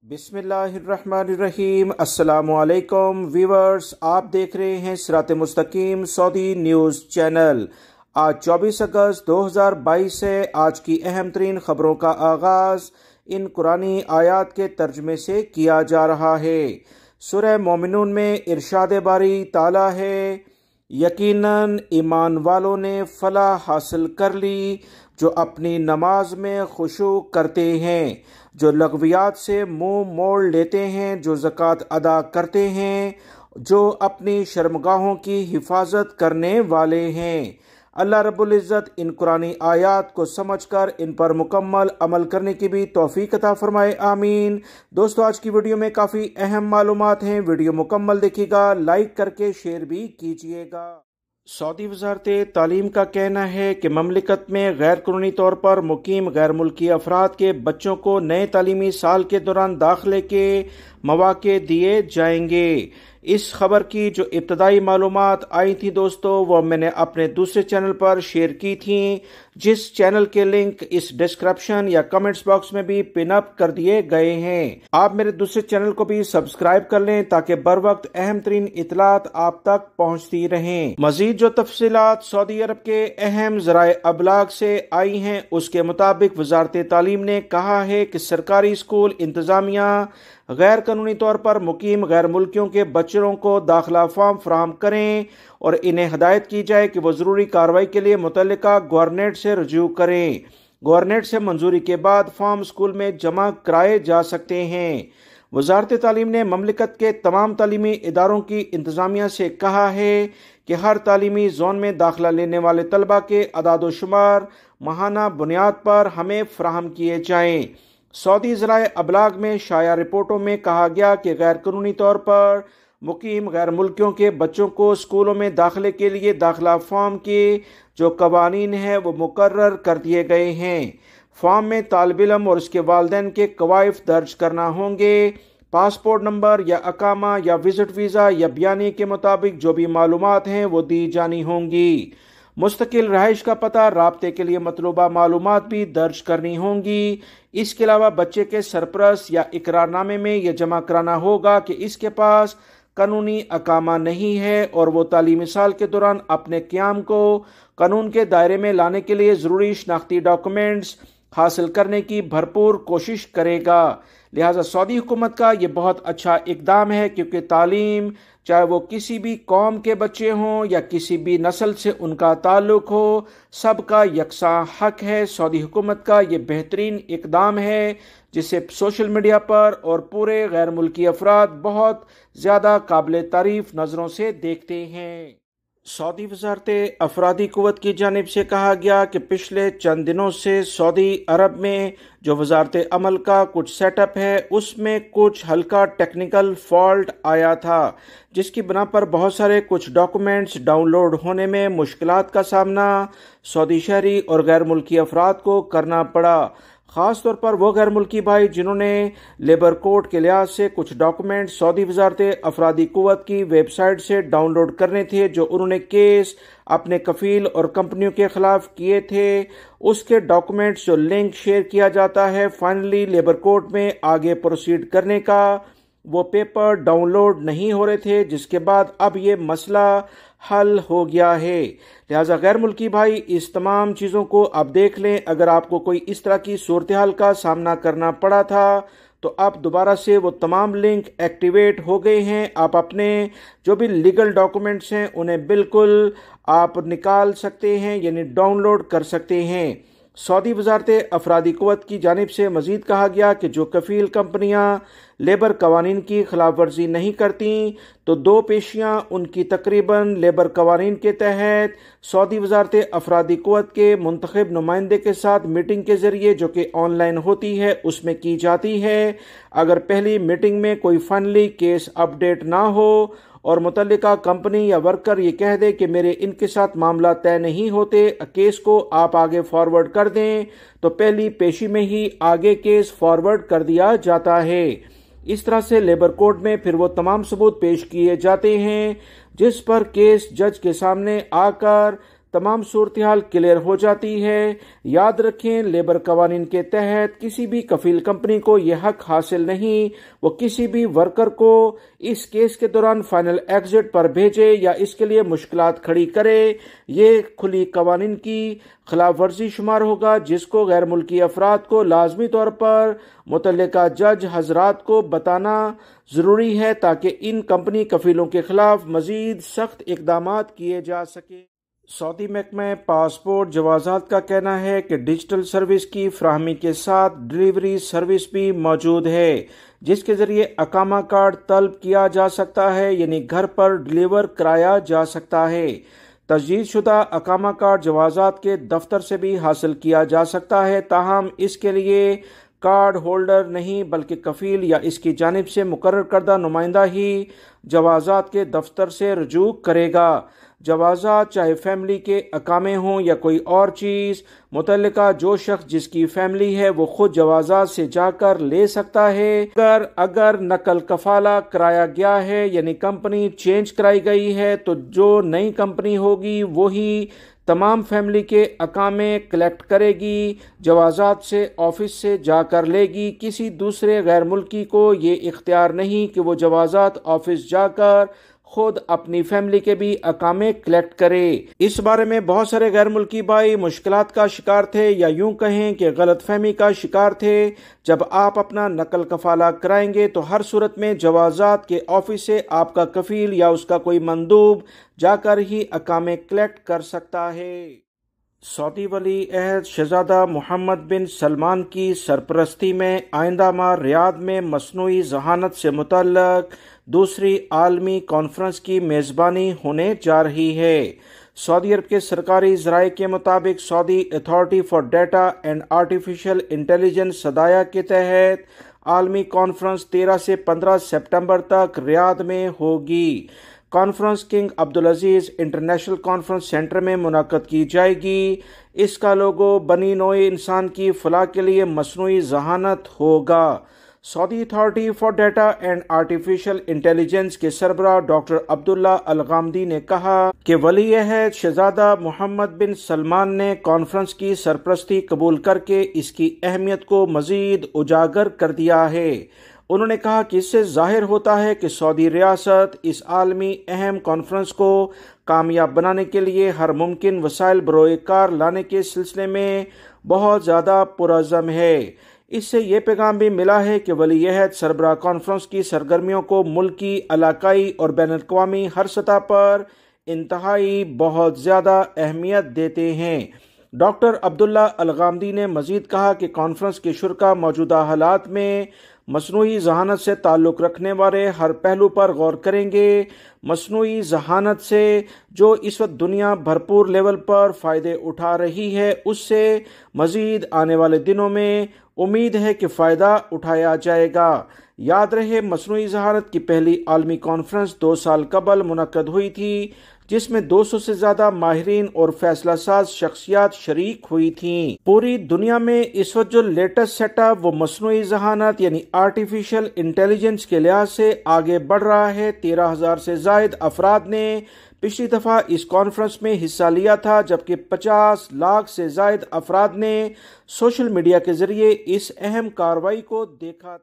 बिस्मिल्लाहिर्रहमानिर्रहीम। अस्सलामु अलैकुम व्यूअर्स, आप देख रहे हैं सिरात मुस्तकीम सऊदी न्यूज़ चैनल। आज 24 अगस्त 2022 है। आज की अहम तरीन खबरों का आगाज़ इन कुरानी आयात के तर्जमे से किया जा रहा है। सूरह मोमिनून में इरशाद बारी ताला है, यकीनन ईमान वालों ने फलाह हासिल कर ली जो अपनी नमाज में खुशू करते हैं, जो लग़वियात से मुंह मोड़ लेते हैं, जो ज़कात अदा करते हैं, जो अपनी शर्मगाहों की हिफाजत करने वाले हैं। अल्लाह रब्बुल इज़्ज़त इन कुरानी आयात को समझकर इन पर मुकम्मल अमल करने की भी तौफीक अता फरमाए, आमीन। दोस्तों, आज की वीडियो में काफ़ी अहम मालूमात हैं। वीडियो मुकम्मल देखिएगा, लाइक करके शेयर भी कीजिएगा। सऊदी वज़ारत तालीम का कहना है कि ममलिकत में गैर कानूनी तौर पर मुकीम गैर मुल्की अफराद के बच्चों को नए तालीमी साल के दौरान दाखिले के मौके दिए जाएंगे। इस खबर की जो इब्तदाई मालूमात आई थी दोस्तों, वो मैंने अपने दूसरे चैनल पर शेयर की थी, जिस चैनल के लिंक इस डिस्क्रिप्शन या कमेंट्स बॉक्स में भी पिन अप कर दिए गए हैं। आप मेरे दूसरे चैनल को भी सब्सक्राइब कर लें ताकि बर वक्त अहम तरीन इतलात आप तक पहुंचती रहें। मजीद जो तफसीलात सऊदी अरब के अहम ज़राए अबलाग से आई हैं, उसके मुताबिक वज़ारत तालीम ने कहा है कि सरकारी स्कूल इंतजामिया गैर कानूनी तौर पर मुकीम गैर मुल्कियों के बच्चों को दाखिला फॉर्म फराहम करें और इन्हें हदायत की जाए कि वो ज़रूरी कार्रवाई के लिए मुतल्लिका गवर्नमेंट से रजू करें। गवर्नमेंट से मंजूरी के बाद फॉर्म स्कूल में जमा कराए जा सकते हैं। वज़ारत तालीम ने ममलिकत के तमाम तालीमी इदारों की इंतजामिया से कहा है कि हर तालीमी जोन में दाखिला लेने वाले तलबा के अदाद शुमार माहाना बुनियाद पर हमें फराहम किए जाएं। सऊदी ज़राए अबलाग में शाया रिपोर्टों में कहा गया कि गैर कानूनी तौर पर मुकीम गैर मुल्कियों के बच्चों को स्कूलों में दाखिले के लिए दाखिला फॉर्म के जो कवानीन हैं वो मुकर्रर कर दिए गए हैं। फॉर्म में तालिब इल्म और उसके वालिदैन के कवाइफ दर्ज करना होंगे। पासपोर्ट नंबर या अकामा या विजिट वीज़ा या बयानी के मुताबिक जो भी मालूमात हैं वो दी जानी होंगी। मुस्तकिल रहाइश का पता, राब्ते के लिए मतलूबा मालूमात भी दर्ज करनी होंगी। इसके अलावा बच्चे के सरपरस्त या इकरारनामे में यह जमा कराना होगा कि इसके पास कानूनी अकामा नहीं है और वो तालीमी साल के दौरान अपने क़याम को कानून के दायरे में लाने के लिए ज़रूरी शनाख्ती डॉक्यूमेंट्स हासिल करने की भरपूर कोशिश करेगा। लिहाजा सऊदी हुकूमत का ये बहुत अच्छा इकदाम है, क्योंकि तालीम चाहे वो किसी भी कौम के बच्चे हों या किसी भी नस्ल से उनका ताल्लुक हो, सबका यकसा हक है। सऊदी हुकूमत का ये बेहतरीन इकदाम है जिसे सोशल मीडिया पर और पूरे गैर मुल्की अफराद बहुत ज़्यादा काबिल तारीफ नज़रों से देखते हैं। सऊदी वज़ारत अफरादी क़ुव्वत की जानिब से कहा गया कि पिछले चंद दिनों से सऊदी अरब में जो वज़ारत अमल का कुछ सेटअप है उसमें कुछ हल्का टेक्निकल फॉल्ट आया था, जिसकी बिना पर बहुत सारे कुछ डॉक्यूमेंट्स डाउनलोड होने में मुश्किलात का सामना सऊदी शहरी और गैर मुल्की अफराद को करना पड़ा। ख़ास तौर पर वो गैर मुल्की भाई जिन्होंने लेबर कोड के लिहाज से कुछ डॉक्यूमेंट सऊदी वज़ारत अफरादी क़ुव्वत की वेबसाइट से डाउनलोड करने थे, जो उन्होंने केस अपने कफील और कंपनियों के खिलाफ किए थे, उसके डॉक्यूमेंट्स जो लिंक शेयर किया जाता है फाइनली लेबर कोड में आगे प्रोसीड करने का, वो पेपर डाउनलोड नहीं हो रहे थे, जिसके बाद अब ये मसला हल हो गया है। लिहाजा गैर मुल्की भाई इस तमाम चीज़ों को अब देख लें। अगर आपको कोई इस तरह की सूरत हाल का सामना करना पड़ा था तो अब दोबारा से वो तमाम लिंक एक्टिवेट हो गए हैं। आप अपने जो भी लीगल डॉक्यूमेंट्स हैं उन्हें बिल्कुल आप निकाल सकते हैं, यानी डाउनलोड कर सकते हैं। सऊदी वज़ारत अफरादी क़ुव्वत की जानिब से मज़ीद कहा गया कि जो कफ़ील कंपनियां लेबर कवानीन की खिलाफ वर्जी नहीं करती तो दो पेशियां उनकी तकरीबन लेबर कवानीन के तहत सऊदी वज़ारत अफरादी क़ुव्वत के मुंतखब नुमाइंदे के साथ मीटिंग के ज़रिए, जो कि ऑनलाइन होती है, उसमें की जाती है। अगर पहली मीटिंग में कोई फाइनली केस अपडेट ना हो और मुतल्लिका कंपनी या वर्कर ये कह दे कि मेरे इनके साथ मामला तय नहीं होते, केस को आप आगे फॉरवर्ड कर दें, तो पहली पेशी में ही आगे केस फॉरवर्ड कर दिया जाता है। इस तरह से लेबर कोर्ट में फिर वो तमाम सबूत पेश किए जाते हैं जिस पर केस जज के सामने आकर तमाम सूरत-ए-हाल क्लियर हो जाती है। याद रखें, लेबर कवानीन के तहत किसी भी कफील कंपनी को यह हक हासिल नहीं वो किसी भी वर्कर को इस केस के दौरान फाइनल एग्जिट पर भेजे या इसके लिए मुश्किलात खड़ी करे। ये खुली कवानीन की खिलाफ वर्जी शुमार होगा, जिसको गैर मुल्की अफराद को लाजमी तौर पर मुतल्लिका जज हजरात को बताना जरूरी है ताकि इन कंपनी कफीलों के खिलाफ मजीद सख्त इकदामात किए जा सके। सऊदी महकमा पासपोर्ट जवाज़ात का कहना है कि डिजिटल सर्विस की फराहमी के साथ डिलीवरी सर्विस भी मौजूद है, जिसके जरिए अकामा कार्ड तलब किया जा सकता है, यानी घर पर डिलीवर कराया जा सकता है। तजदीद शुदा अकामा कार्ड जवाज़ात के दफ्तर से भी हासिल किया जा सकता है, ताहम इसके लिए कार्ड होल्डर नहीं बल्कि कफील या इसकी जानिब से मुकर्रर करदा नुमाइंदा ही जवाज़ात के दफ्तर से रजू करेगा। जवाज़ात चाहे फैमिली के अकामे हों या कोई और चीज़, मुतल्लिका जो शख्स जिसकी फैमिली है वो खुद जवाज़ात से जाकर ले सकता है। अगर नकल कफाला कराया गया है यानी कंपनी चेंज कराई गई है तो जो नई कंपनी होगी वही तमाम फैमिली के अकामे कलेक्ट करेगी, जवाज़ात से ऑफिस से जाकर लेगी। किसी दूसरे गैर मुल्की को ये इख्तियार नहीं कि वो जवाज़ात ऑफिस जाकर खुद अपनी फैमिली के भी अकामे कलेक्ट करे। इस बारे में बहुत सारे गैर मुल्की भाई मुश्किलात का शिकार थे या यूं कहें कि गलत फहमी का शिकार थे। जब आप अपना नकल कफाला कराएंगे तो हर सूरत में जवाज़ात के ऑफिस से आपका कफील या उसका कोई मंदूब जाकर ही अकामे कलेक्ट कर सकता है। सऊदी वली अहद शहजादा मोहम्मद बिन सलमान की सरपरस्ती में आइंदा माह रियाद में मसनूई जहानत से मुतल्लक दूसरी आलमी कॉन्फ्रेंस की मेज़बानी होने जा रही है। सऊदी अरब के सरकारी ज़राए के मुताबिक Saudi authority for data and artificial intelligence SDAIA के तहत आलमी कॉन्फ्रेंस 13 से 15 सितंबर तक रियाद में होगी। कॉन्फ्रेंस किंग अब्दुल अजीज इंटरनेशनल कॉन्फ्रेंस सेंटर में मुनाक़द की जाएगी। इसका लोगो बनी नोए इंसान की फलाह के लिए मसनूई जहानत होगा। Saudi authority for data and artificial intelligence के सरबराह डॉक्टर अब्दुल्ला अल गामदी ने कहा कि वली अहद शहजादा मोहम्मद बिन सलमान ने कॉन्फ्रेंस की सरपरस्ती कबूल करके इसकी अहमियत को मजीद उजागर कर दिया है। उन्होंने कहा कि इससे जाहिर होता है कि सऊदी रियासत इस आलमी अहम कॉन्फ्रेंस को कामयाब बनाने के लिए हर मुमकिन वसाइल बरोए कार लाने के सिलसिले में बहुत ज़्यादा पुरअज़्म है। इससे ये पैगाम भी मिला है कि वली अहद सरबराह कॉन्फ्रेंस की सरगर्मियों को मुल्की, इलाकाई और बैनुल-अक़वामी हर सतह पर इंतहाई बहुत ज़्यादा अहमियत देते हैं। डॉक्टर अब्दुल्ला अल गामदी ने मजीद कहा कि कॉन्फ्रेंस के शुरका मौजूदा हालात में मसनूई जहानत से ताल्लुक़ रखने वाले हर पहलू पर गौर करेंगे। मसनूई जहानत से जो इस वक्त दुनिया भरपूर लेवल पर फ़ायदे उठा रही है, उससे मज़ीद आने वाले दिनों में उम्मीद है कि फ़ायदा उठाया जाएगा। याद रहे, मसनूई जहानत की पहली आलमी कॉन्फ्रेंस 2 साल कबल मुनक्कद हुई थी, जिसमें 200 से ज्यादा माहिरीन और फैसला साज शख्सियात शरीक हुई थीं। पूरी दुनिया में इस वक्त जो लेटेस्ट सेटअप वो मसनूई जहानत यानी आर्टिफिशियल इंटेलिजेंस के लिहाज से आगे बढ़ रहा है। 13,000 से जायद अफराद ने पिछली दफा इस कॉन्फ्रेंस में हिस्सा लिया था, जबकि 50 लाख से जायद अफराद ने सोशल मीडिया के जरिए इस अहम कार्रवाई को देखा।